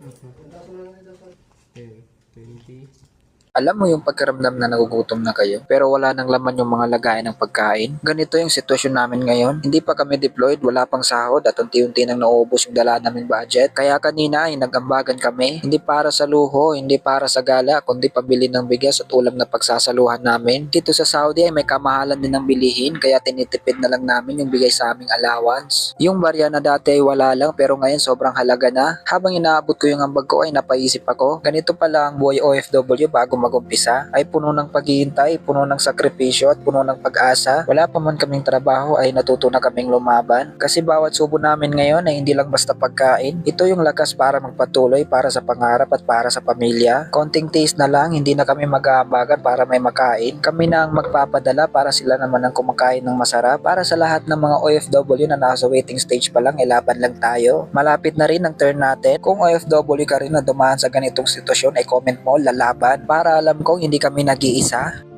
Okay, 20. Alam mo yung pagkaramdam na nagugutom na kayo pero wala nang laman yung mga lagayan ng pagkain? Ganito yung sitwasyon namin ngayon. Hindi pa kami deployed, wala pang sahod at unti-unti nang nauubos yung dala naming budget. Kaya kanina ay nagambagan kami. Hindi para sa luho, hindi para sa gala, kundi pabili ng bigas at ulam na pagsasaluhan namin. Dito sa Saudi ay may kamahalan din ng bilihin kaya tinitipid na lang namin yung bigay sa aming allowance. Yung barya na dati ay wala lang pero ngayon sobrang halaga na. Habang inaabot ko yung ambag ko ay napaisip ako, ganito pala ang buhay OFW bago mag-umpisa, ay puno ng paghihintay, puno ng sakripisyo at puno ng pag-asa. Wala pa man kaming trabaho ay natuto na kaming lumaban kasi bawat subo namin ngayon ay hindi lang basta pagkain. Ito yung lakas para magpatuloy, para sa pangarap at para sa pamilya. Konting taste na lang, hindi na kami mag-aambagan para may makain. Kami na ang magpapadala para sila naman ang kumakain ng masarap. Para sa lahat ng mga OFW na nasa waiting stage pa lang, laban lang tayo. Malapit na rin ang turn natin. Kung OFW ka rin na dumaan sa ganitong sitwasyon ay comment mo, lalaban. Para alam kong hindi kami nag-iisa.